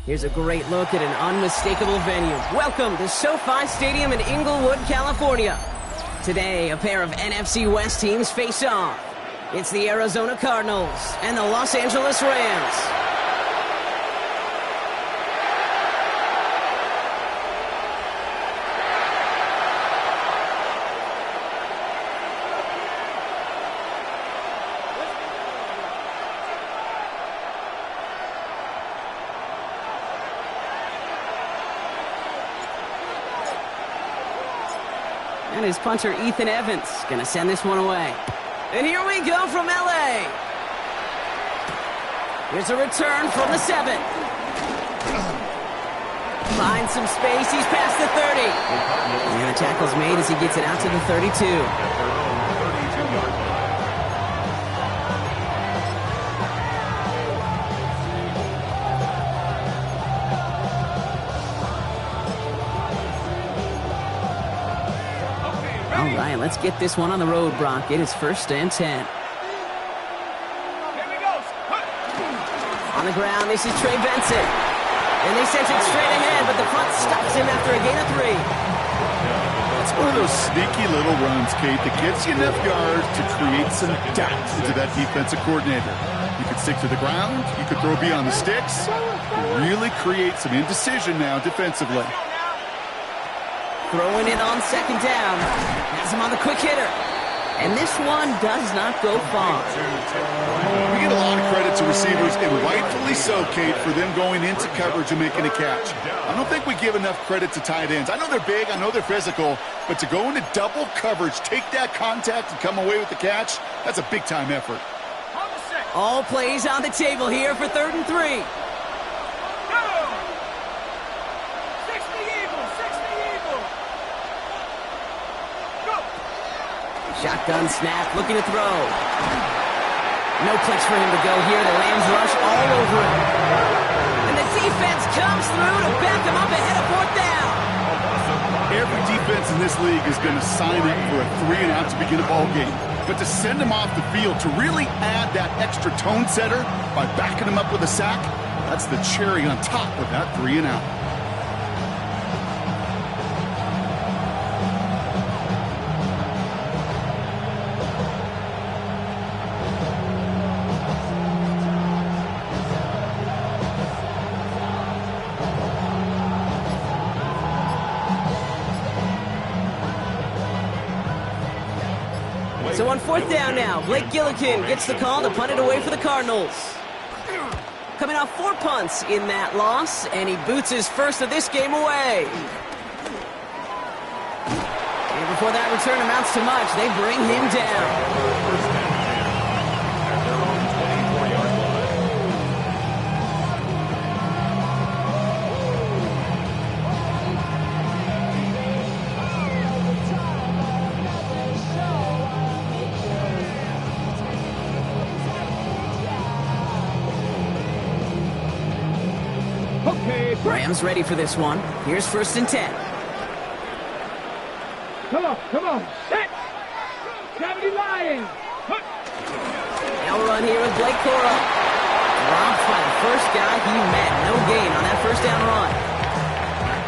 Here's a great look at an unmistakable venue. Welcome to SoFi Stadium in Inglewood, California. Today, a pair of NFC West teams face off. It's the Arizona Cardinals and the Los Angeles Rams. And his punter, Ethan Evans, going to send this one away. And here we go from L.A. Here's a return from the 7. Finds some space. He's past the 30. And the tackle's made as he gets it out to the 32. All right, let's get this one on the road, Brock. It is 1st and 10. On the ground, this is Trey Benson. And they sent it straight ahead, but the front stops him after a gain of 3. It's one of those sneaky little runs, Kate, that gets you enough yards to create some doubt into that defensive coordinator. You could stick to the ground, you could throw beyond the sticks, really create some indecision now defensively. Throwing it on 2nd down. Has him on the quick hitter. And this one does not go far. We get a lot of credit to receivers, and rightfully so, Kate, for them going into coverage and making a catch. I don't think we give enough credit to tight ends. I know they're big, I know they're physical, but to go into double coverage, take that contact, and come away with the catch, that's a big-time effort. All plays on the table here for 3rd and 3. Shotgun snap, looking to throw. No place for him to go here. The Rams rush all over him. And the defense comes through to back him up ahead of 4th down. Every defense in this league is going to sign up for a 3-and-out to begin a ball game. But to send him off the field, to really add that extra tone setter by backing him up with a sack, that's the cherry on top of that 3-and-out. So on 4th down now, Blake Gillikin gets the call to punt it away for the Cardinals. Coming off 4 punts in that loss, and he boots his first of this game away. And before that return amounts to much, they bring him down. Rams ready for this one. Here's 1st and 10. Come on, set! 70 Lions! They'll run here with Blake Cora. Dropped by the first guy he met. No gain on that 1st down run.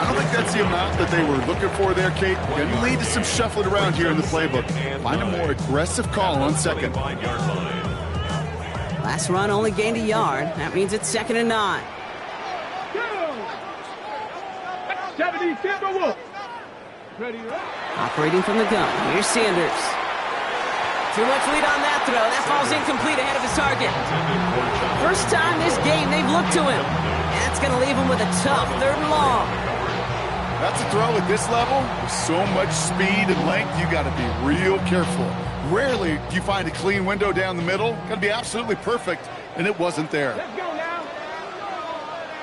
I don't think that's the amount that they were looking for there, Kate. Going to lead to some shuffling around here in the playbook. Find a more aggressive call on 2nd. Last run only gained a yard. That means it's 2nd and 9. 70 Timberwolves. Ready, operating from the gun. Here's Sanders. Too much lead on that throw. That ball's incomplete ahead of his target. First time this game they've looked to him. And that's going to leave him with a tough 3rd and long. That's a throw at this level. With so much speed and length, you got to be real careful. Rarely do you find a clean window down the middle. Got to be absolutely perfect, and it wasn't there. Let's go now.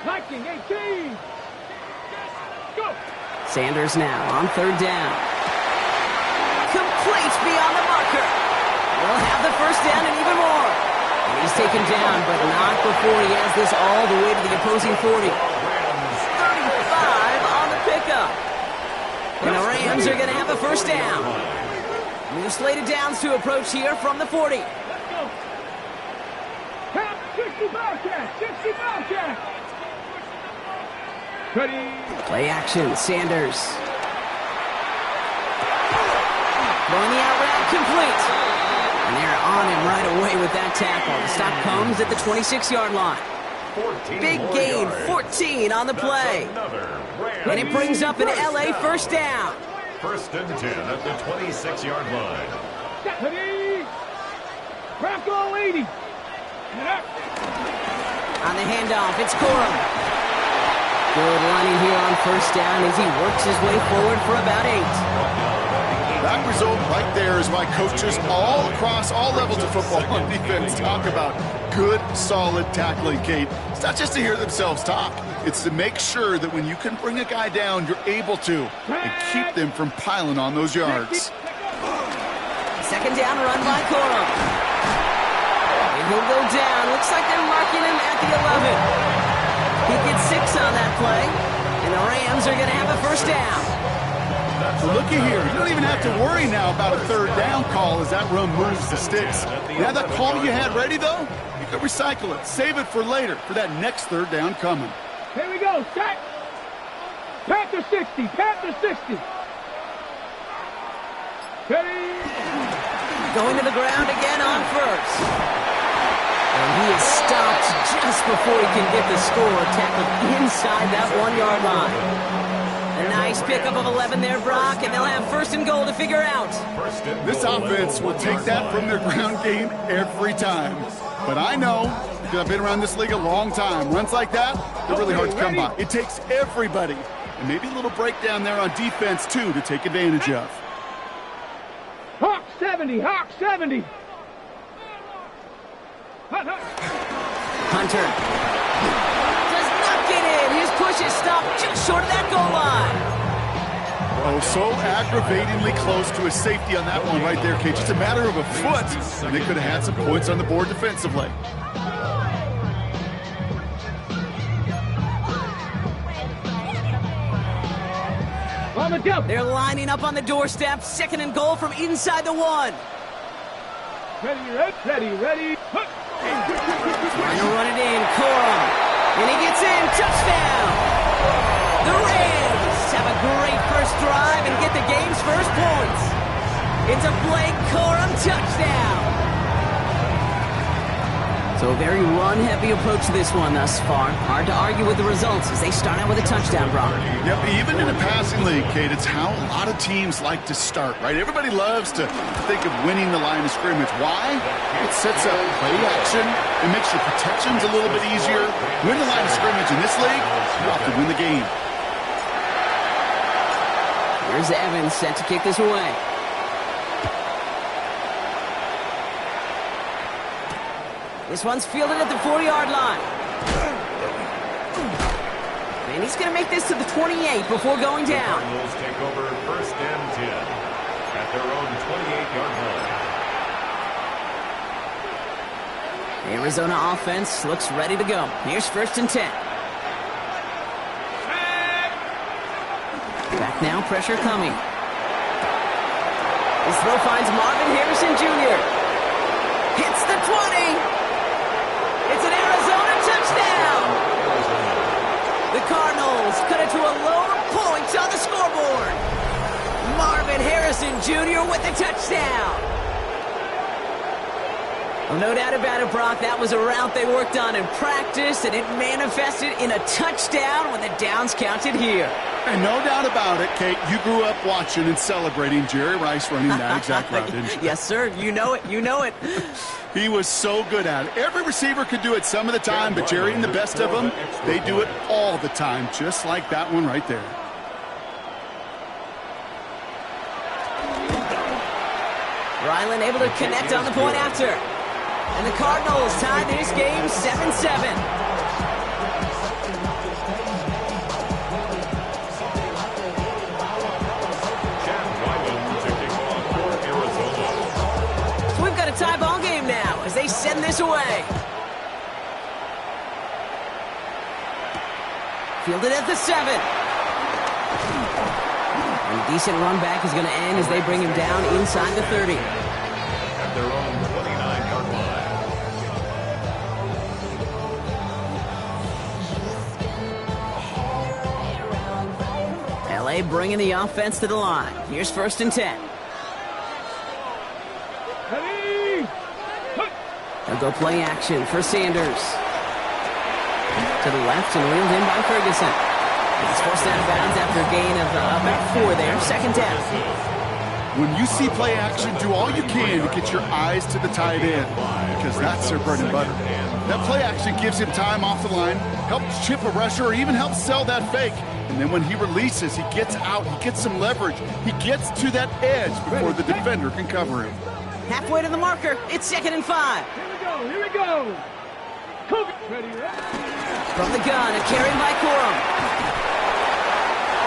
Viking 18. Go. Sanders now on 3rd down. Complete beyond the marker. We'll have the 1st down and even more. And he's taken down, but not before he has this all the way to the opposing 40. 35 on the pickup. And the Rams are going to have a 1st down. New slated downs to approach here from the 40. Let's go. Count 60 Bobcats. 60 Bobcats. Ready. Play action, Sanders. Throwing the out route complete. And they're on him right away with that tackle. The stop comes at the 26-yard line. Big gain, 14 on the play. And it brings up an LA first down. First and 10 at the 26-yard line. Ready. Bronco 80. On the handoff, it's Corum. Good running here on first down as he works his way forward for about 8. That result right there is why coaches all across all levels of football on defense talk about good, solid tackling, Kate. It's not just to hear themselves talk. It's to make sure that when you can bring a guy down, you're able to and keep them from piling on those yards. Second down run by Corum. And he'll go down. Looks like they're marking him at the 11. He gets 6 on that play. And the Rams are going to have a first down. So looky here. You don't even have to worry now about a third down call as that run moves the sticks. You have that call you had ready, though? You can recycle it. Save it for later for that next third down coming. Here we go. Set. Panther 60. Panther 60. Ready. Going to the ground again on first. And he is stopped just before he can get the score, tackled inside that 1-yard line. A nice pickup of 11 there, Brock, and they'll have first and goal to figure out. This offense will take that from their ground game every time. But I know, because I've been around this league a long time, runs like that, they're really hard to come by. It takes everybody, and maybe a little breakdown there on defense, too, to take advantage of. Hawk 70. Hawk 70. Hunter does not get in. His push is stopped just short of that goal line. Oh, so aggravatingly close to a safety on that one right there, Kate. Just a matter of a foot, and they could have had some points on the board defensively. On the jump. They're lining up on the doorstep. Second and goal from inside the 1. Ready. Trying to run it in, Corum. And he gets in, touchdown! The Rams have a great first drive and get the game's first points. It's a Blake Corum touchdown. So a very run-heavy approach to this one thus far. Hard to argue with the results as they start out with a touchdown, Brock. Yep, even in a passing league, Kate, it's how a lot of teams like to start, right? Everybody loves to think of winning the line of scrimmage. Why? It sets up play action. It makes your protections a little bit easier. Win the line of scrimmage in this league, you have to win the game. Here's Evans set to kick this away. This one's fielded at the 4-yard line. And he's going to make this to the 28 before going down. The Cardinals take over first and 10 at their own 28-yard line. The Arizona offense looks ready to go. Here's first and 10. Back now, pressure coming. His throw finds Marvin Harrison Jr. Hits the 20. It's an Arizona touchdown! The Cardinals cut it to a lower point on the scoreboard. Marvin Harrison Jr. with the touchdown. Well, no doubt about it, Brock. That was a route they worked on in practice, and it manifested in a touchdown when the downs counted here. And no doubt about it, Kate, you grew up watching and celebrating Jerry Rice running that exact route, didn't you? Yes, sir. You know it. You know it. He was so good at it. Every receiver could do it some of the time, but Jerry and the best of them, they do it all the time, just like that one right there. Ryland able to connect on the point after. And the Cardinals tie this game 7-7. Tie ball game now as they send this away. Fielded at the 7. And a decent run back is going to end as they bring him down inside the 30. At their own 29-yard line. play, bringing the offense to the line. Here's 1st and 10. They'll go play action for Sanders. To the left and reeled in by Ferguson. He's forced out of bounds after a gain of about 4 there. 2nd down. When you see play action, do all you can to get your eyes to the tight end, because that's their bread and butter. That play action gives him time off the line, helps chip a rusher, or even helps sell that fake. And then when he releases, he gets out, he gets some leverage. He gets to that edge before the defender can cover him. Halfway to the marker, it's 2nd and 5. Here we go. Ready, From the gun, a carry by Corum.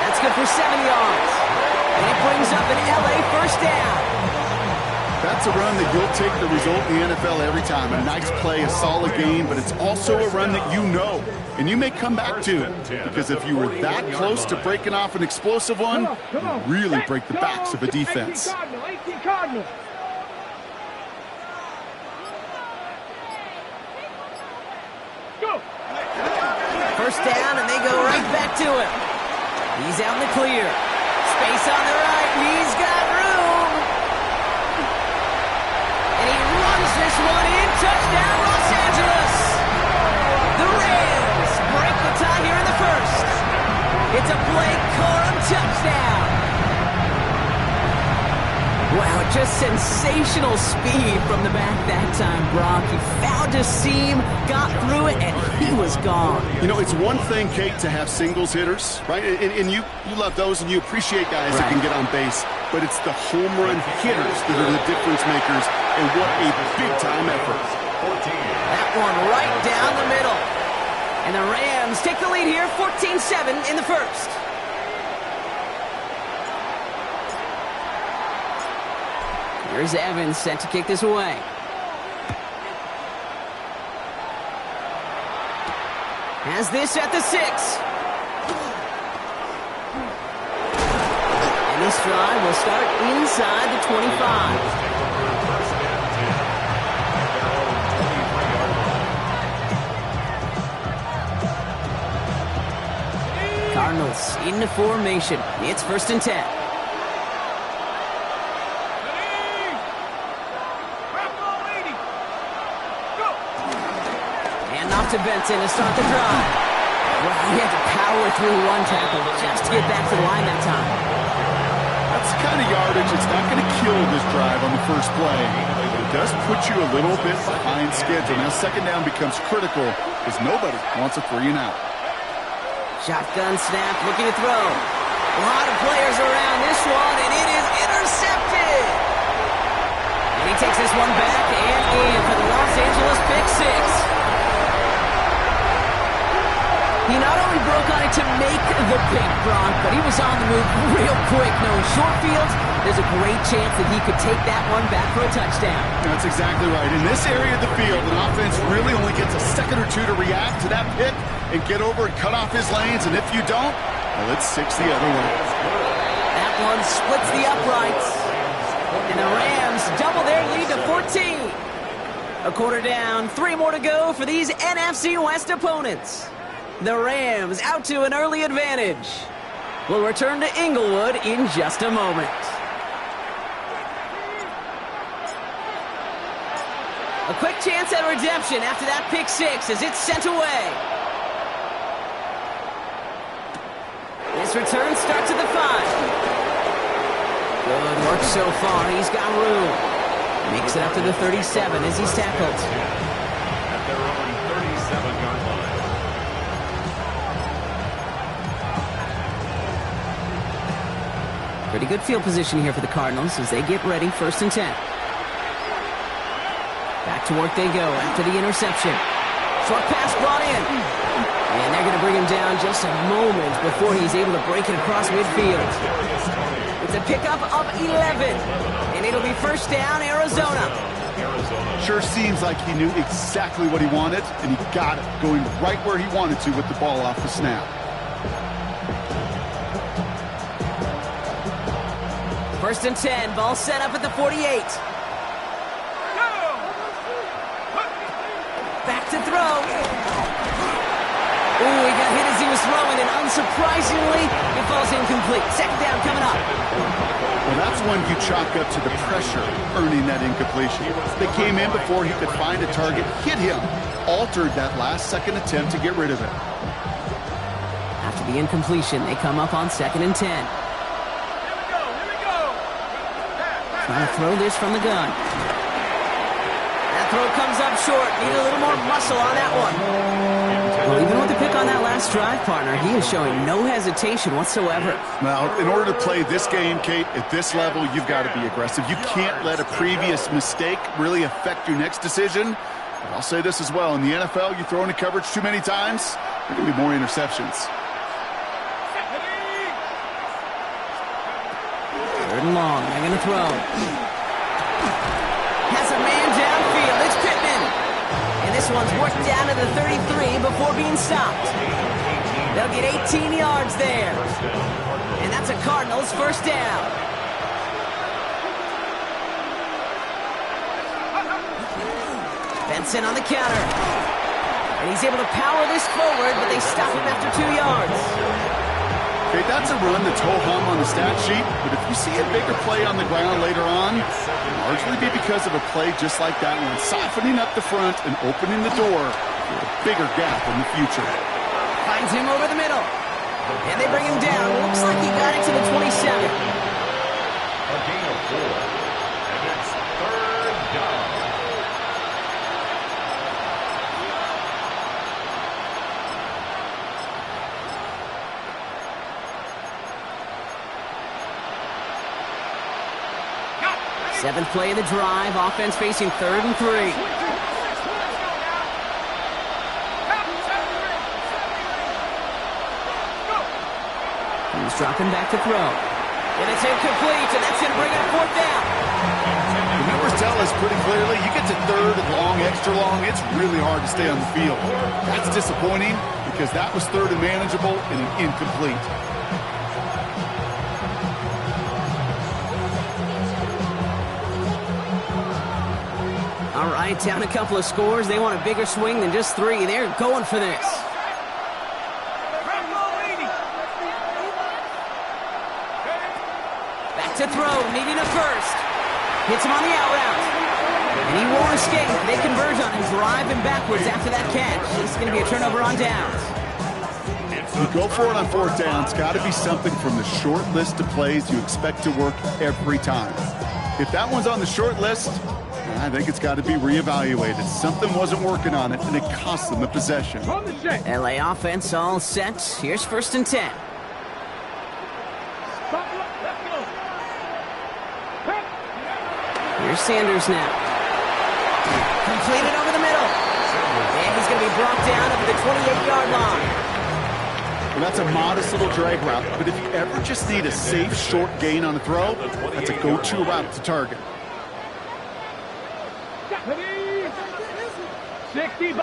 That's good for 7 yards. And it brings up an LA 1st down. That's a run that you'll take the result in the NFL every time. A nice play, a solid game, but it's also a run that you know, and you may come back to. Because if you were that close to breaking off an explosive one, you really break the backs of a defense. 18 Cardinals. Go. 1st down, and they go right back to him. He's out in the clear. Space on the right. He's got room. And he runs this one in. Touchdown, Los Angeles. The Rams break the tie here in the 1st. It's a Blake Corum touchdown. Wow, just sensational speed from the back that time, Brock. He found a seam, got through it, and he was gone. You know, it's one thing, Kate, to have singles hitters, right? And you love those, and you appreciate guys that can get on base. But it's the home run hitters that are the difference makers, and what a big-time effort. That one right down the middle. And the Rams take the lead here, 14-7 in the 1st. Here's Evans set to kick this away. Has this at the 6. And this drive will start inside the 25. Cardinals into formation. It's 1st and 10. To Benson to start the drive. Well, he had to power through one tackle just to get back to the line that time. That's the kind of yardage it's not going to kill this drive on the first play. It does put you a little bit behind schedule. Now 2nd down becomes critical because nobody wants a 3 and out. Shotgun snap, looking to throw. A lot of players around this one, and it is intercepted. And he takes this one back and in for the Los Angeles pick 6. He not only broke on it to make the pick, Brock, but he was on the move real quick. Knowing short fields, there's a great chance that he could take that one back for a touchdown. That's exactly right. In this area of the field, an offense really only gets a second or two to react to that pick and get over and cut off his lanes. And if you don't, well, it's 6 the other way. That one splits the uprights. And the Rams double their lead to 14. A quarter down, 3 more to go for these NFC West opponents. The Rams out to an early advantage. We'll return to Inglewood in just a moment. A quick chance at redemption after that pick 6 as it's sent away. This return starts at the 5. Good work so far. He's got room. Makes it up to the 37 as he's tackled. At their own 37-yard line. Pretty good field position here for the Cardinals as they get ready, 1st and 10. Back to work they go after the interception. Short pass brought in. And they're going to bring him down just a moment before he's able to break it across midfield. It's a pickup of 11. And it'll be 1st down, Arizona. Sure seems like he knew exactly what he wanted, and he got it, going right where he wanted to with the ball off the snap. 1st and 10, ball set up at the 48. Back to throw. Ooh, he got hit as he was throwing, and unsurprisingly, he falls incomplete. Second down coming up. Well, that's one you chalk up to the pressure earning that incompletion. They came in before he could find a target, hit him, altered that last-second attempt to get rid of it. After the incompletion, they come up on 2nd and 10. Here we go. Trying to throw this from the gun. That throw comes up short. Need a little more muscle on that one. Well, even with the pick on that last drive, partner, he is showing no hesitation whatsoever. Now, in order to play this game, Kate, at this level, you've got to be aggressive. You can't let a previous mistake really affect your next decision. But I'll say this as well. In the NFL, you throw into coverage too many times, there can be more interceptions. 3rd and long. They're going to throw. Has a man downfield. It's Pittman. And this one's worked down to the 33 before being stopped. They'll get 18 yards there. And that's a Cardinals first down. Benson on the counter. And he's able to power this forward, but they stop him after 2 yards. Okay, that's a run that's ho-hum on the stat sheet, but if you see a bigger play on the ground later on, it'll largely be because of a play just like that one, softening up the front and opening the door for a bigger gap in the future. Finds him over the middle. And they bring him down. Looks like he got it to the 27. A gain of 4. And it's 3rd down. Seventh play of the drive. Offense facing 3rd and 3. He's dropping back to throw. And it's incomplete, and that's going to bring up 4th down. The numbers tell us pretty clearly, you get to 3rd and long, extra long, it's really hard to stay on the field. That's disappointing because that was 3rd and manageable and an incomplete. All right, down a couple of scores. They want a bigger swing than just 3. They're going for this. Back to throw, needing a first. Hits him on the out route. And he won't escape. They converge on him, driving backwards after that catch. It's going to be a turnover on downs. You go for it on 4th down. It's got to be something from the short list of plays you expect to work every time. If that one's on the short list, I think it's got to be reevaluated. Something wasn't working on it, and it cost them the possession. LA offense all set. Here's 1st and 10. Here's Sanders now. Completed over the middle. And he's going to be brought down over the 28-yard line. Well, that's a modest little drag route, but if you ever just need a safe, short gain on a throw, that's a go-to route to target. 60. A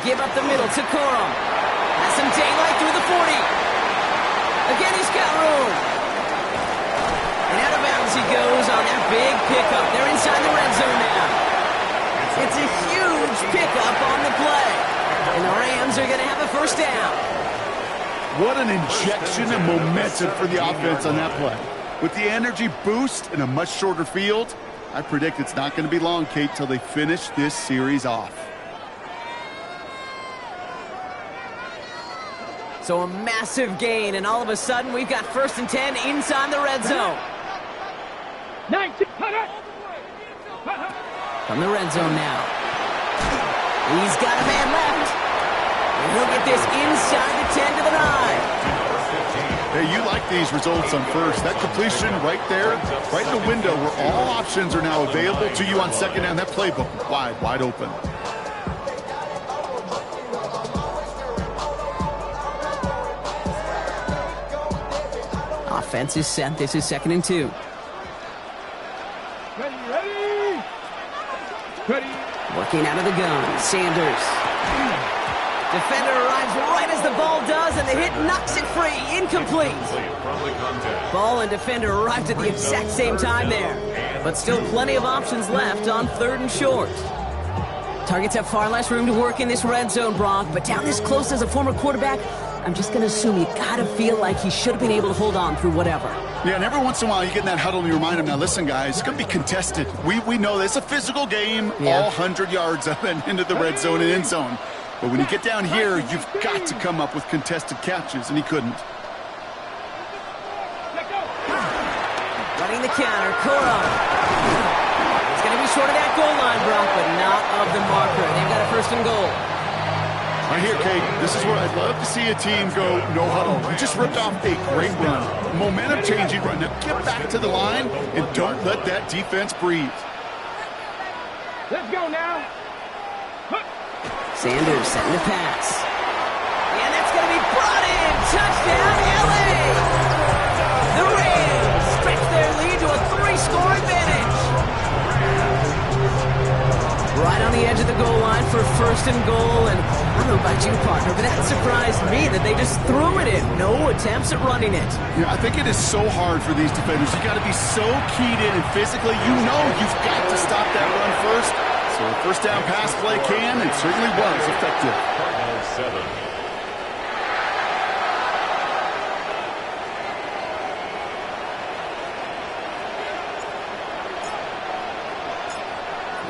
give up the middle to Corum. Has some daylight through the 40. Again, he's got room. And out of bounds he goes on that big pickup. They're inside the red zone now. It's a huge pickup on the play. And the Rams are going to have a first down. What an injection of momentum for the offense on that play. With the energy boost in a much shorter field, I predict it's not going to be long, Kate, till they finish this series off. So a massive gain, and all of a sudden we've got 1st and 10 inside the red zone. 19. From the red zone now. He's got a man left. And he'll get this inside the 10 to the 9. Hey, you like these results on 1st. That completion right there, right in the window where all options are now available to you on 2nd down. That playbook wide open. Offense is set. This is 2nd and 2. Ready. Working out of the gun. Sanders. Defender arrives right as the ball does, and the hit knocks it free. Incomplete. Ball and defender arrived at the exact same time there. But still plenty of options left on 3rd and short. Targets have far less room to work in this red zone, Brock, but down this close as a former quarterback, I'm just going to assume you got to feel like he should have been able to hold on through whatever. Yeah, and every once in a while you get in that huddle and you remind him, now listen, guys, it's going to be contested. We know this. It's a physical game, all 100 yards up and into the red zone and end zone. But when you get down here, you've got to come up with contested catches, and he couldn't. Running the counter, Cora. It's going to be short of that goal line, Brock, but not of the marker. They've got a first and goal. Right here, Kate, this is where I'd love to see a team go no huddle. You just ripped off a great run. Momentum-changing run. Now get back to the line and don't let that defense breathe. Let's go now. Sanders setting the pass. And that's going to be brought in. Touchdown, L.A. The Rams stretch their lead to a 3-score advantage. Right on the edge of the goal line for first and goal. And I don't know about you, partner, but that surprised me that they just threw it in. No attempts at running it. Yeah, I think it is so hard for these defenders. You got to be so keyed in and physically, you know you've got to stop that run first. So a first down pass play can and certainly was effective. Cardinals 7.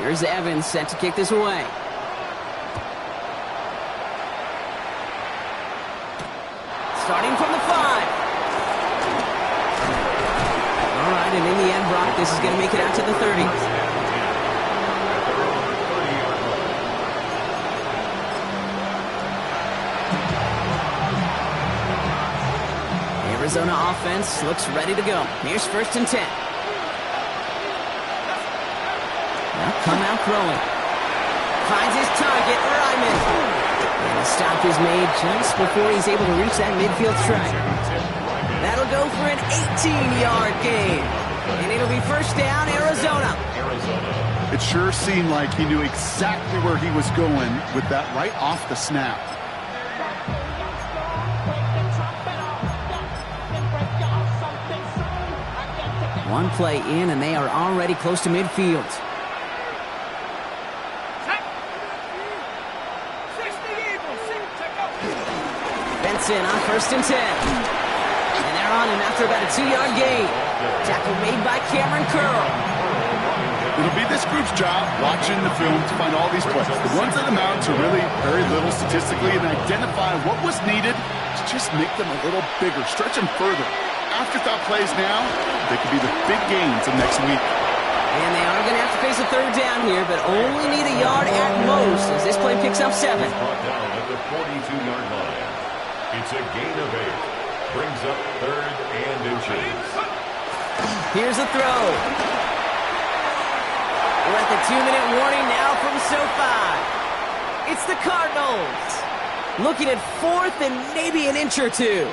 Here's Evans set to kick this away. Starting from the 5. All right, and in the end, Brock, this is going to make it out to the 30. Arizona offense looks ready to go. Here's first and 10. Now come out throwing. Finds his target, Ryman. And the stop is made just before he's able to reach that midfield strike. That'll go for an 18-yard gain. And it'll be first down, Arizona. It sure seemed like he knew exactly where he was going with that right off the snap. One play in, and they are already close to midfield. Benson on first and 10. And they're on him after about a 2-yard gain. Tackle made by Cameron Curl. It'll be this group's job watching the film to find all these plays. The ones that amount to really very little statistically and identify what was needed to just make them a little bigger, stretch them further. Afterthought plays now, they could be the big gains of next week. And they are going to have to face a third down here, but only need a yard at most as this play picks up 7. Brought down at the 42-yard line. It's a gain of 8. Brings up 3rd and inches. Here's a throw. We're at the 2-minute warning now from SoFi. It's the Cardinals. Looking at 4th and maybe an inch or two.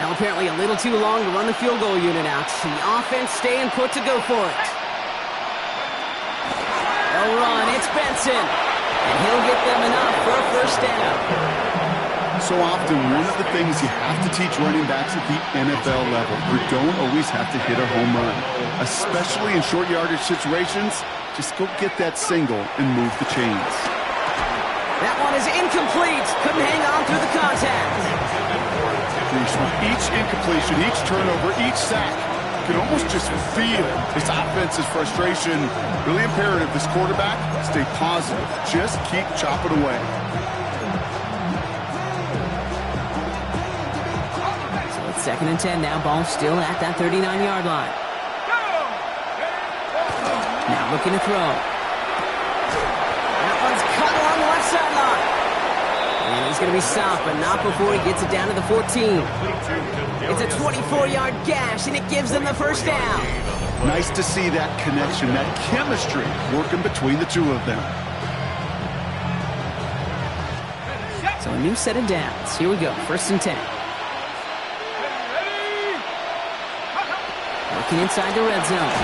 Now apparently a little too long to run the field goal unit out. The offense staying put to go for it. They'll run. It's Benson. And he'll get them enough for a first down. So often, one of the things you have to teach running backs at the NFL level, you don't always have to hit a home run. Especially in short yardage situations, just go get that single and move the chains. That one is incomplete. Couldn't hang on through the contact. Each incompletion, each turnover, each sack, you can almost just feel this offense's frustration. Really imperative, this quarterback, stay positive. Just keep chopping away. So it's 2nd and 10 now. Ball still at that 39-yard line. Now looking to throw. That one's cut along the left sideline. And he's going to be stopped, but not before he gets it down to the 14. It's a 24-yard gash, and it gives them the first down. Nice to see that connection, that chemistry working between the two of them. So a new set of downs. Here we go, 1st and 10. Looking inside the red zone.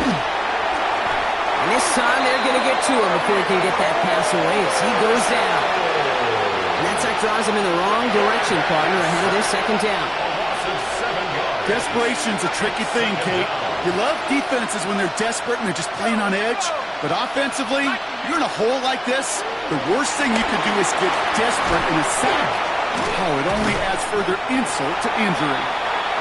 And this time they're going to get to him before he can get that pass away as he goes down. And that sack draws him in the wrong direction, partner, ahead of this 2nd down. Desperation's a tricky thing, Kate. You love defenses when they're desperate and they're just playing on edge. But offensively, you're in a hole like this, the worst thing you could do is get desperate in a sack. Oh, it only adds further insult to injury.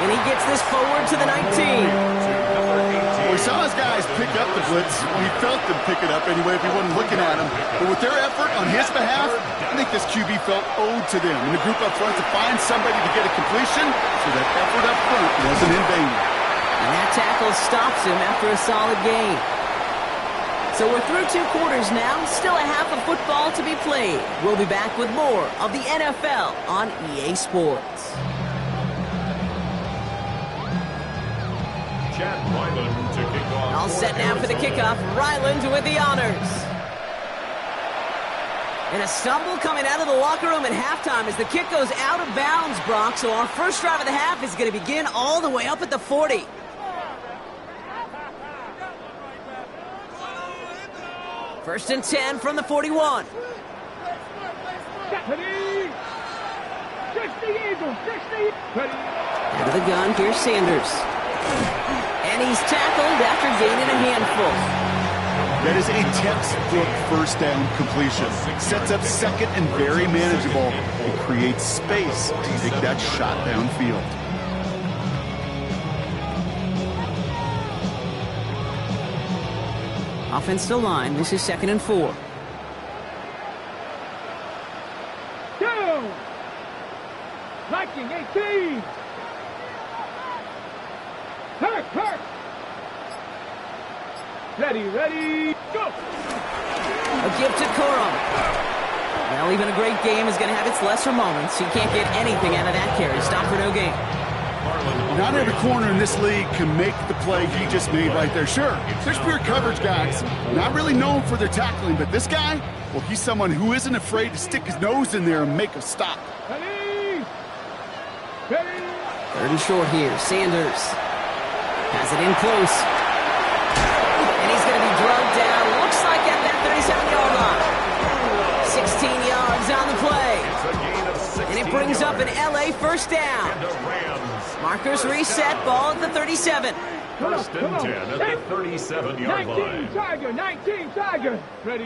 And he gets this forward to the 19. Well, we saw his guys pick up the blitz. Well, he felt them pick it up anyway if he wasn't looking at him. But with their effort on his behalf, I think this QB felt owed to them and the group up front to find somebody to get a completion so that effort up front wasn't in vain. And that tackle stops him after a solid gain. So we're through 2 quarters now, still a half of football to be played. We'll be back with more of the NFL on EA Sports. Chad Ryland to kick off. All set now for the kickoff. Ryland with the honors. And a stumble coming out of the locker room at halftime as the kick goes out of bounds, Brock. So our first drive of the half is going to begin all the way up at the 40. First and 10 from the 41. 60 Eagles, 60. Out of the gun, here's Sanders. And he's tackled after gaining a handful. That is a textbook first down completion. Sets up second and very manageable. It creates space to take that shot downfield. Offensive line, this is 2nd and 4. Down. Viking 18. Hurt. Ready, go. A gift to Corum. Well, even a great game is going to have its lesser moments. He can't get anything out of that carry. Stop for no gain. Not every corner in this league can make the play he just made right there. Sure, there's pure coverage guys, not really known for their tackling, but this guy, well, he's someone who isn't afraid to stick his nose in there and make a stop. Ready. 3rd and short here. Sanders has it in close. And he's going to be drugged down. Looks like at that 37-yard line. 16 yards on the play. And it brings up an LA first down. Markers reset, ball at the 37. First and 10 at the 37-yard line. 19 Tiger. Ready.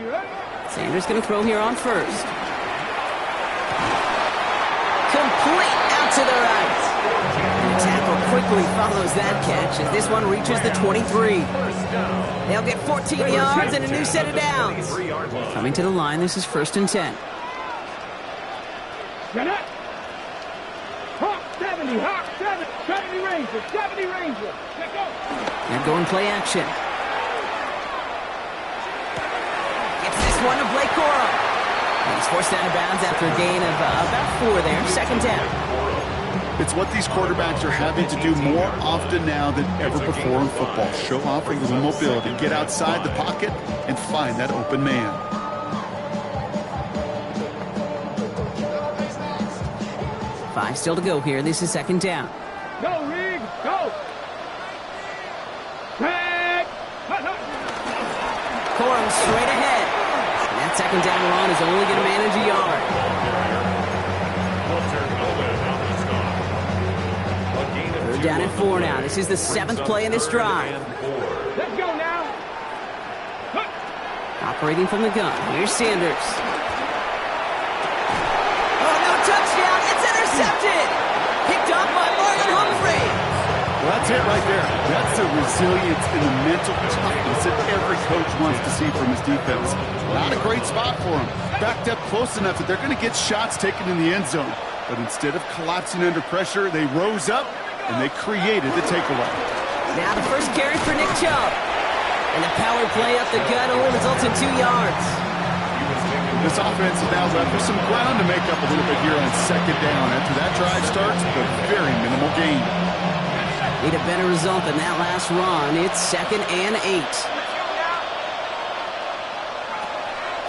Sanders going to throw here on first. Complete out to the right. And the tackle quickly follows that catch as this one reaches the 23. They'll get 14 yards and a new set of downs. Coming to the line, this is 1st and 10. Get it. Hawk 70 Ranger. 70 Ranger. Let go. And go and play action. Gets this one to Blake Corum. And he's forced out of bounds after a gain of about 4 there. 2nd down. It's what these quarterbacks are having to do more often now than ever before in football. Show off a little mobility, get outside the pocket, and find that open man. Five still to go here. This is 2nd down. Go, Rig. Go. Back. Corum straight ahead. And that 2nd down run is only going to manage a yard. They're down at 4 now. This is the 7th play in this drive. Let's go now. Operating from the gun. Here's Sanders. Oh, no touchdown. It's intercepted. Picked up by Marlon Humphrey. Well, that's it right there. That's the resilience and the mental toughness that every coach wants to see from his defense. Not a great spot for him. Backed up close enough that they're going to get shots taken in the end zone. But instead of collapsing under pressure, they rose up and they created the takeaway. Now the first carry for Nick Chubb. And the power play up the gut only results in 2 yards. This offense is now left with some ground to make up a little bit here on 2nd down. After that drive starts, a very minimal gain. Need a better result than that last run. It's 2nd and 8.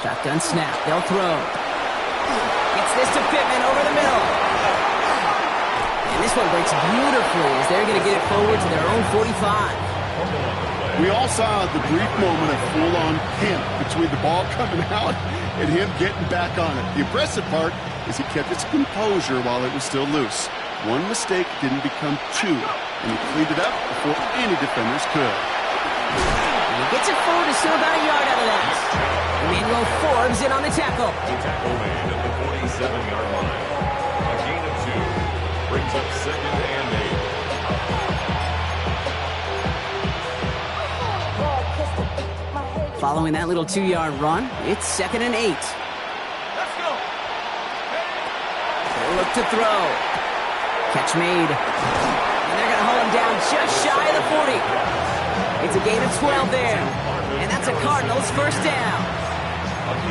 Shotgun snap. They'll throw. Gets this to Pittman over the middle. And this one breaks beautifully as they're going to get it forward to their own 45. We all saw the brief moment of full-on pimp between the ball coming out and him getting back on it. The impressive part is he kept his composure while it was still loose. One mistake didn't become 2, and he cleaned it up before any defenders could. And he Gets it forward to still about a yard out of that. Emmanuel Forbes in on the tackle. Tackle made at the 47-yard line. A gain of 2. Brings up 2nd and 8. Following that little 2-yard run, it's 2nd and 8. Let's go. They'll look to throw. Catch made. And they're going to hold him down just shy of the 40. It's a gain of 12 there. And that's a Cardinals first down.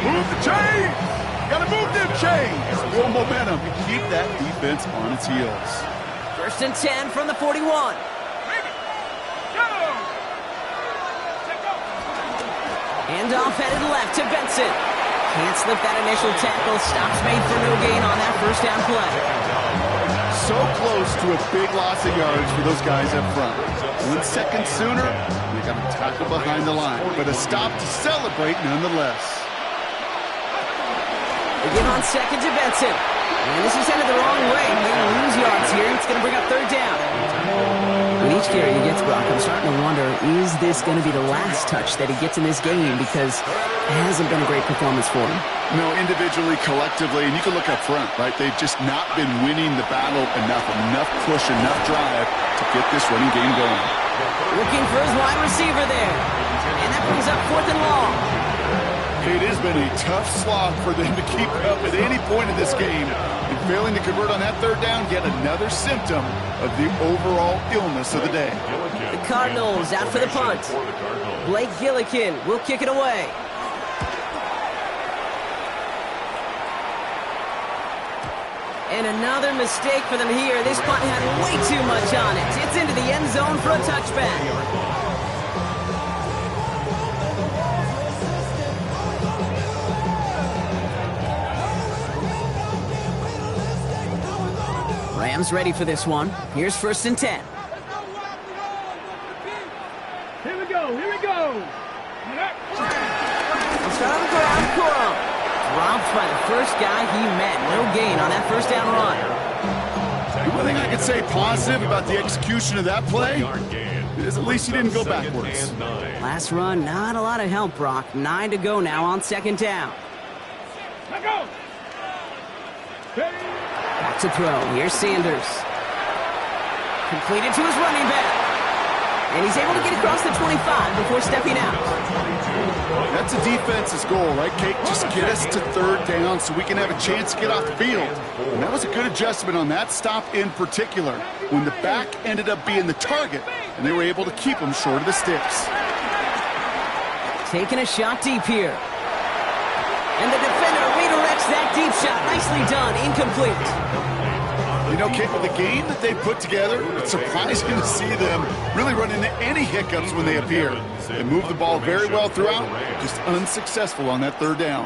Move the chains! Gotta move them chains! Real momentum to keep that defense on its heels. 1st and 10 from the 41. Hand off headed left to Benson. Can't slip that initial tackle. Stops made for no gain on that first down play. So close to a big loss of yards for those guys up front. 1 second sooner, they got a tackle behind the line, but a stop to celebrate nonetheless. They give on 2nd to Benson. And this is headed the wrong way. They're going to lose yards here. It's going to bring up 3rd down. With each carry he gets, Brock, I'm starting to wonder, is this going to be the last touch that he gets in this game? Because it hasn't been a great performance for him. No, individually, collectively, and you can look up front, right? They've just not been winning the battle enough push, enough drive to get this running game going. Looking for his wide receiver there. And that brings up 4th and long. It has been a tough slog for them to keep up at any point in this game. And failing to convert on that 3rd down, yet another symptom of the overall illness of the day. The Cardinals out for the punt. Blake Gillikin will kick it away. And another mistake for them here. This punt had way too much on it. It's into the end zone for a touchback. Rams ready for this one. Here's 1st and 10. Here we go. Let's start on the ground. Corum dropped by the first guy he met. No gain on that first down run. One thing I could say positive about the execution of that play is at least he didn't go backwards. Last run, not a lot of help, Brock. 9 to go now on 2nd down. Let go. Back to throw. Here's Sanders. Completed to his running back. And he's able to get across the 25 before stepping out. That's a defense's goal, right, Kate? Just get us to 3rd down so we can have a chance to get off the field. And that was a good adjustment on that stop in particular, when the back ended up being the target, and they were able to keep him short of the sticks. Taking a shot deep here. And the defender redirects that deep shot. Nicely done. Incomplete. You know, Kate, with the game that they put together, it's surprising to see them really run into any hiccups when they appear. They move the ball very well throughout, just unsuccessful on that 3rd down.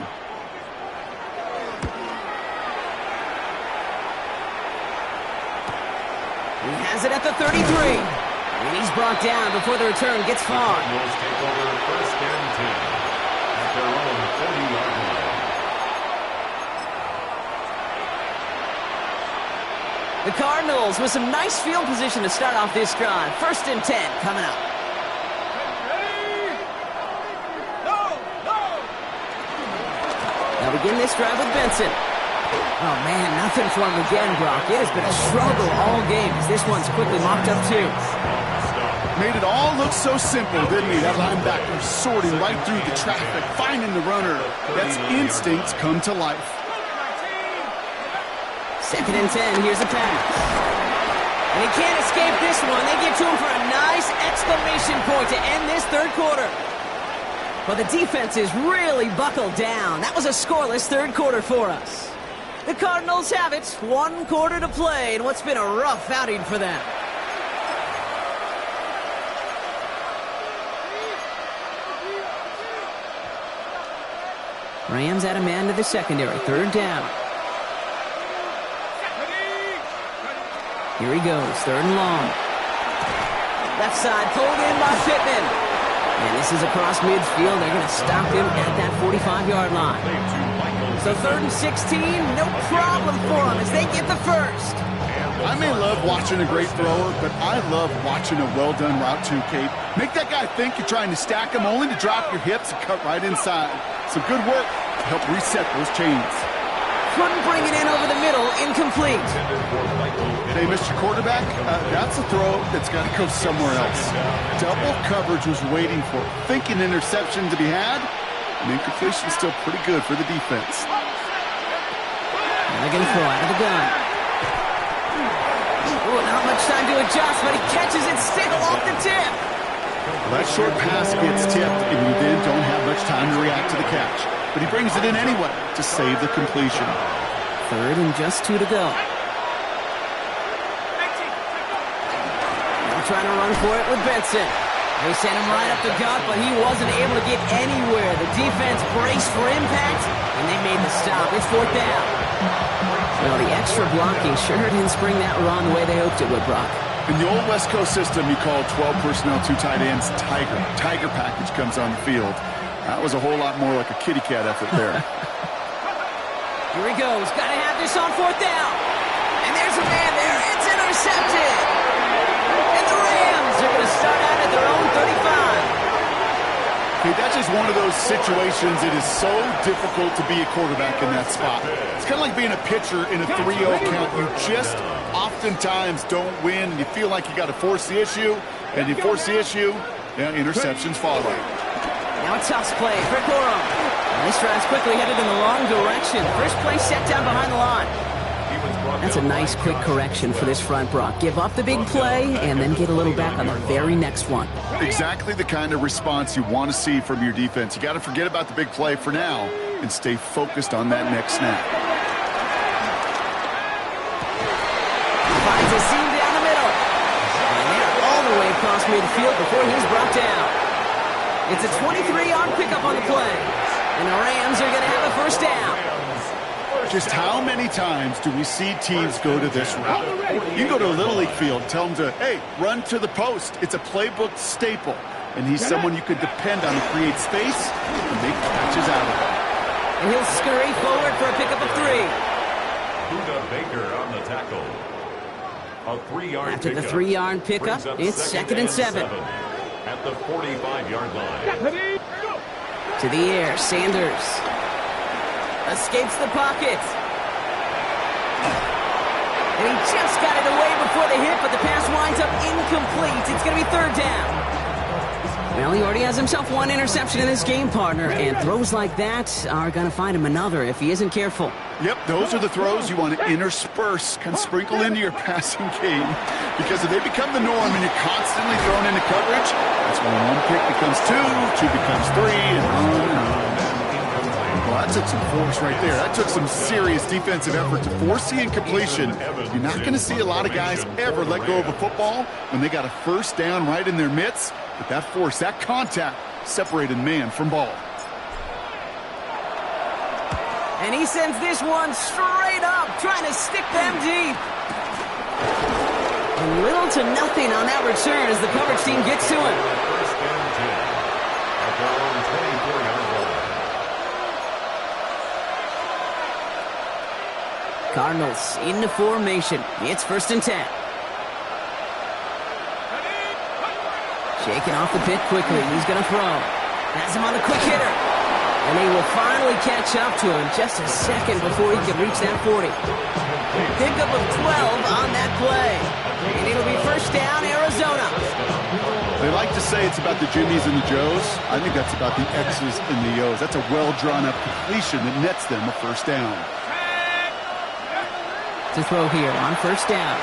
He has it at the 33. And he's brought down before the return gets far. Cardinals take over 1st and 10 at their own 40-yard line. The Cardinals with some nice field position to start off this drive. 1st and 10 coming up. They'll begin this drive with Benson. Oh, man, nothing for him again, Brock. It has been a struggle all game as this one's quickly mopped up, too. Made it all look so simple, didn't he? That linebacker sorting right through the traffic, finding the runner. That's instincts come to life. 2nd and 10, here's the pass. And he can't escape this one. They get to him for a nice exclamation point to end this 3rd quarter. But the defense is really buckled down. That was a scoreless 3rd quarter for us. The Cardinals have it. 1 quarter to play in what's been a rough outing for them. Rams add a man to the secondary. 3rd down. Here he goes. 3rd and long. Left side pulled in by Pittman. And this is across midfield. They're going to stop him at that 45-yard line. So 3rd and 16, no problem for them as they get the first. I may love watching a great thrower, but I love watching a well-done route too, Kate. Make that guy think you're trying to stack him, only to drop your hips and cut right inside. Some good work to help reset those chains. Couldn't bring it in over the middle, incomplete. Hey, Mr. Quarterback, that's a throw that's got to go somewhere else. Double coverage was waiting for it. Thinking interception to be had, and incompletion still pretty good for the defense. They're going to throw out of the gun. Oh, not much time to adjust, but he catches it still off the tip. Well, that short pass gets tipped, and you then don't have much time to react to the catch. But he brings it in anyway to save the completion. 3rd and just 2 to go. Now trying to run for it with Benson. They sent him right up the gut, but he wasn't able to get anywhere. The defense braced for impact, and they made the stop. It's 4th down. Well, the extra blocking sure didn't spring that run the way they hoped it would, Brock. In the old West Coast system, you call 12 personnel, 2 tight ends, Tiger. Tiger package comes on the field. That was a whole lot more like a kitty cat effort there. Here he goes. Got to have this on 4th down. And there's a man there. It's intercepted. And the Rams are going to start out at their own 35. Okay, that's just one of those situations. It is so difficult to be a quarterback in that spot. It's kind of like being a pitcher in a 3-0 count. You just oftentimes don't win, and you feel like you got to force the issue, and you force the issue, yeah, interceptions follow. Now a toss play for Corum. This drive's quickly headed in the wrong direction. First play set down behind the line. That's a nice quick correction for this front, Brock. Give up the big play and then get a little back on the very next one. Exactly the kind of response you want to see from your defense. You got to forget about the big play for now and stay focused on that next snap. Finds a seam down the middle. And they're all the way across midfield before he's brought down. It's a 23-yard pickup on the play. And the Rams are going to have a first down. Just how many times do we see teams go to this route? You go to a Little League field, tell them to, hey, run to the post. It's a playbook staple. And he's someone you could depend on to create space and make catches out of it. And he'll scurry forward for a pickup of 3. Buda Baker on the tackle. A 3-yard After pickup. the 3-yard pickup, it's 2nd and 7. At the 45-yard line. To the air, Sanders. Escapes the pocket. And he just got it away before the hit, but the pass winds up incomplete. It's going to be 3rd down. Well, he already has himself 1 interception in this game, partner, and throws like that are going to find him another if he isn't careful. Yep, those are the throws you want to intersperse, kind of sprinkle into your passing game. Because if they become the norm and you're constantly thrown into coverage, that's when 1 pick becomes 2, 2 becomes 3, and on and on. Well, that took some force right there. That took some serious defensive effort to force the incompletion. You're not going to see a lot of guys ever let go of a football when they got a first down right in their midst. But that force, that contact, separated man from ball. And he sends this one straight up, trying to stick them deep. And little to nothing on that return as the coverage team gets to him. First and 10. At their own 24-yard line. Cardinals into formation. It's 1st and 10. Shaking off the pit quickly. He's going to throw. Has him on the quick hitter. And he will finally catch up to him just a second before he can reach that 40. Pickup of 12 on that play. And it'll be 1st down, Arizona. They like to say it's about the Jimmies and the Joes. I think that's about the X's and the O's. That's a well-drawn-up completion that nets them a 1st down. To throw here on 1st down.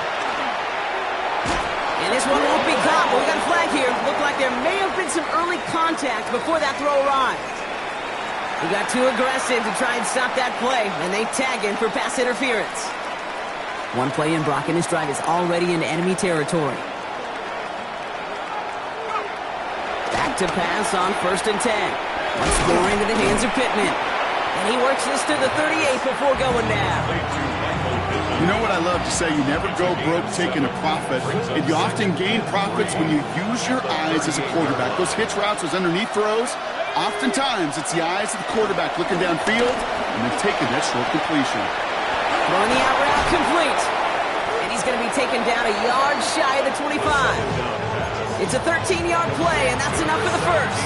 And this one won't be caught, but we got a flag here. Looked like there may have been some early contact before that throw arrived. He got too aggressive to try and stop that play, and they tag him for pass interference. 1 play in, Brock, and his drive is already into enemy territory. Back to pass on 1st and 10. Once more into the hands of Pittman. And he works this to the 38 before going down. You know what I love to say? You never go broke taking a profit. And you often gain profits when you use your eyes as a quarterback. Those hitch routes, those underneath throws, oftentimes it's the eyes of the quarterback looking downfield and then taking that short completion. Throwing the out route complete. And he's going to be taken down a yard shy of the 25. It's a 13-yard play, and that's enough for the first.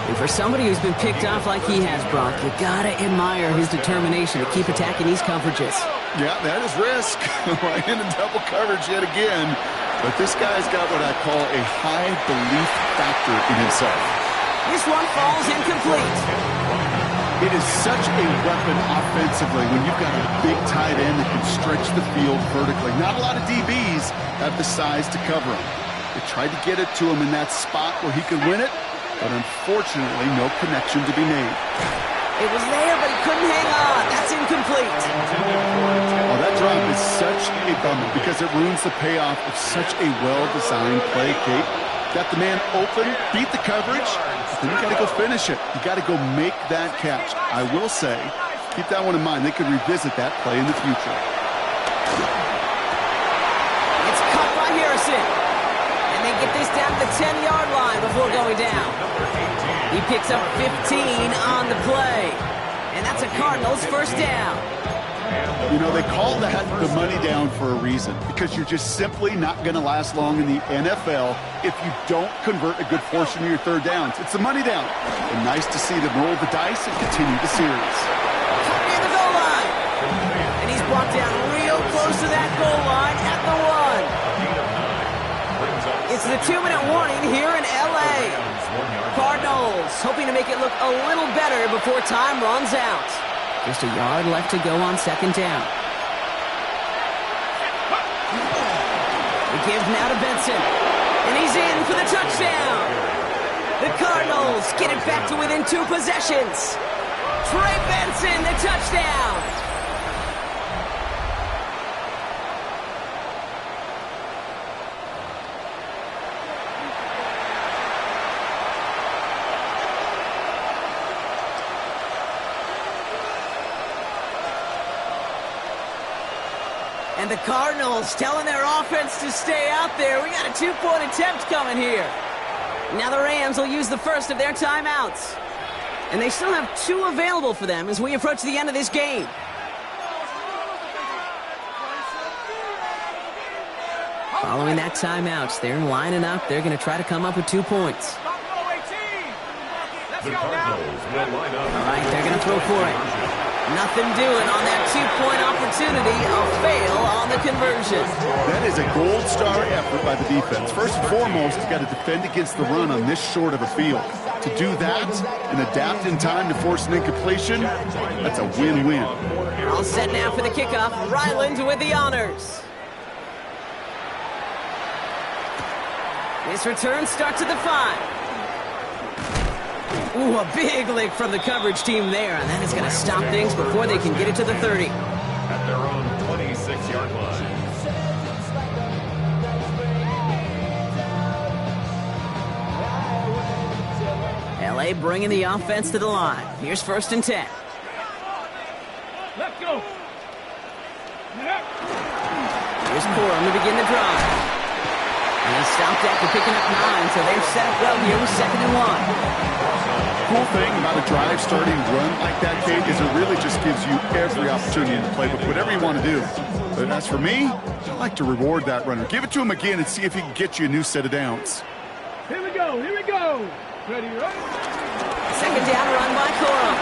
And for somebody who's been picked off like he has, Brock, you gotta admire his determination to keep attacking these coverages. Yeah, that is risk. Right into double coverage yet again. But this guy's got what I call a high belief factor in himself. This one falls incomplete. It is such a weapon offensively when you've got a big tight end that can stretch the field vertically. Not a lot of DBs have the size to cover him. They tried to get it to him in that spot where he could win it, but unfortunately, no connection to be made. It was there, but he couldn't hang on. That's incomplete. Well, that drop is such a bummer because it ruins the payoff of such a well-designed play, Kate. Got the man open, beat the coverage, then you got to go finish it. You got to go make that catch. I will say, keep that one in mind. They could revisit that play in the future. It's caught by Harrison. And they get this down to the 10-yard line before going down. He picks up 15 on the play. And that's a Cardinals first down. You know, they call that the money down for a reason, because you're just simply not going to last long in the NFL if you don't convert a good portion of your third downs. It's the money down. And nice to see them roll the dice and continue the series. Caught near the goal line. And he's brought down real close to that goal line at the 1. It's the 2-minute warning here in L.A. Cardinals hoping to make it look a little better before time runs out. Just a yard left to go on second down. The give now to Benson. And he's in for the touchdown. The Cardinals get it back to within 2 possessions. Trey Benson, the touchdown. And the Cardinals telling their offense to stay out there. We got a 2-point attempt coming here. Now the Rams will use the first of their timeouts. And they still have 2 available for them as we approach the end of this game. Following that timeout, they're lining up. They're going to try to come up with 2 points. The Cardinals will line up. All right, they're going to throw for it. Nothing doing on that 2-point opportunity. A fail on the conversion. That is a gold star effort by the defense. First and foremost, you got to defend against the run on this short of a field. To do that and adapt in time to force an incompletion, that's a win-win. All set now for the kickoff. Ryland with the honors. This return starts at the 5. Ooh, a big lick from the coverage team there, and that is going to stop things before they can get it to the 30. At their own 26-yard line. L.A. bringing the offense to the line. Here's 1st and 10. Let's go. Here's Corum to begin the drive. And he stopped after picking up 9, so they're set up well here with 2nd and 1. Cool thing about a drive starting run like that, Kate, is it really just gives you every opportunity to play with whatever you want to do. But as for me, I like to reward that runner. Give it to him again and see if he can get you a new set of downs. Here we go. Here we go. Ready, right? 2nd down run by Corum.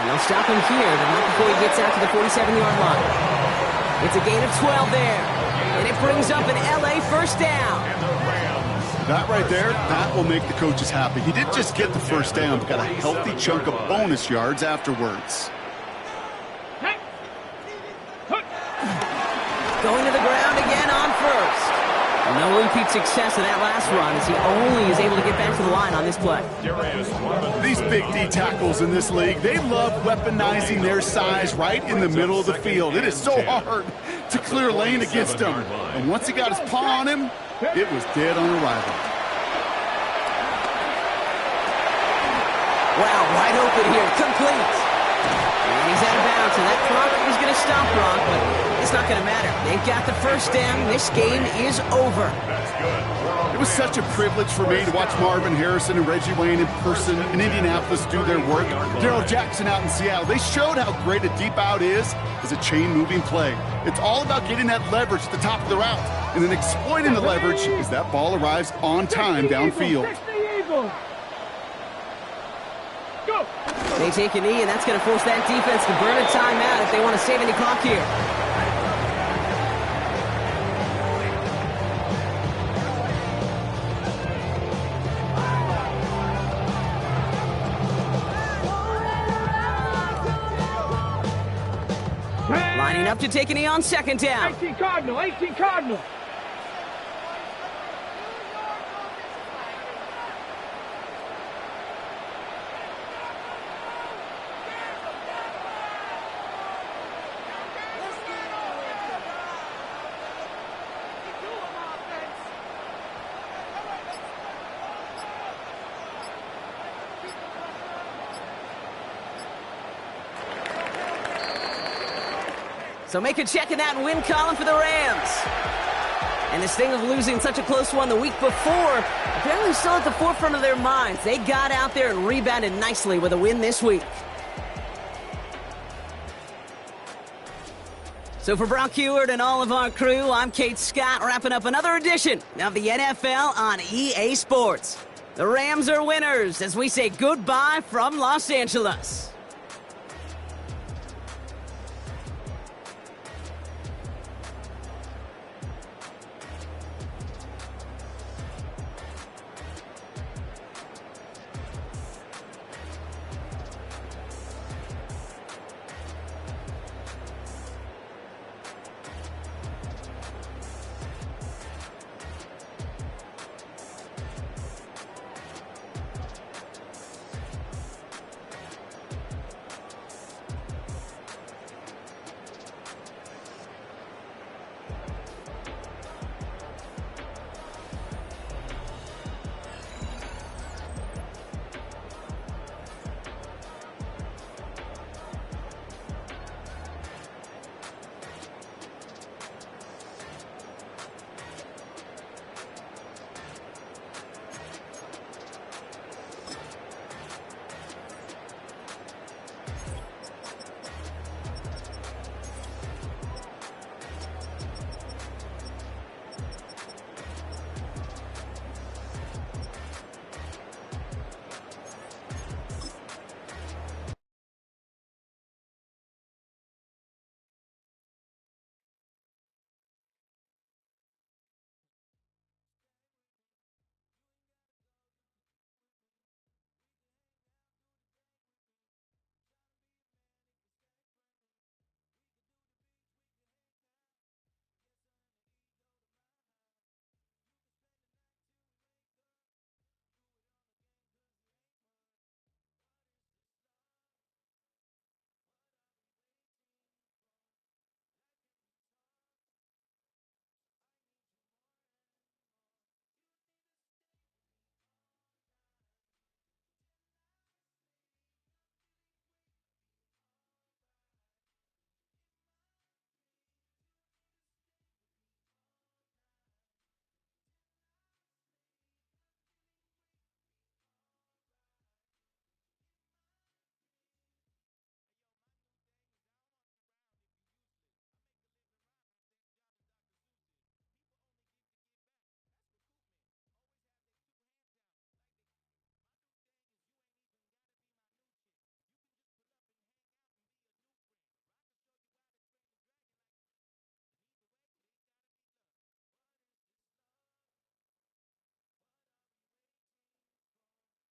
And they'll stop him here, but not before he gets out to the 47-yard line. It's a gain of 12 there. And it brings up an L.A. first down. That right there, that will make the coaches happy. He didn't just get the first down, but got a healthy chunk of bonus yards afterwards. Going to the ground again on first. No repeat success in that last run as he only is able to get back to the line on this play. These big D tackles in this league, they love weaponizing their size right in the middle of the field. It is so hard to clear lane against him. And once he got his paw on him, it was dead on arrival. Wow, wide open here, complete. And he's out of bounds, and that clock is going to stop Brock, but it's not going to matter. They've got the first down. This game is over. If It was such a privilege for me to watch Marvin Harrison and Reggie Wayne in person in Indianapolis do their work. Darrell Jackson out in Seattle. They showed how great a deep out is as a chain-moving play. It's all about getting that leverage at the top of the route and then exploiting the leverage as that ball arrives on time downfield. They take a knee, and that's going to force that defense to burn a timeout if they want to save any clock here. Lining up to take a knee on second down. 18 Cardinal, 18 Cardinal. So make a check in that win column for the Rams. And this thing of losing such a close one the week before, apparently still at the forefront of their minds. They got out there and rebounded nicely with a win this week. So for Brock Heward and all of our crew, I'm Kate Scott, wrapping up another edition of the NFL on EA Sports. The Rams are winners as we say goodbye from Los Angeles.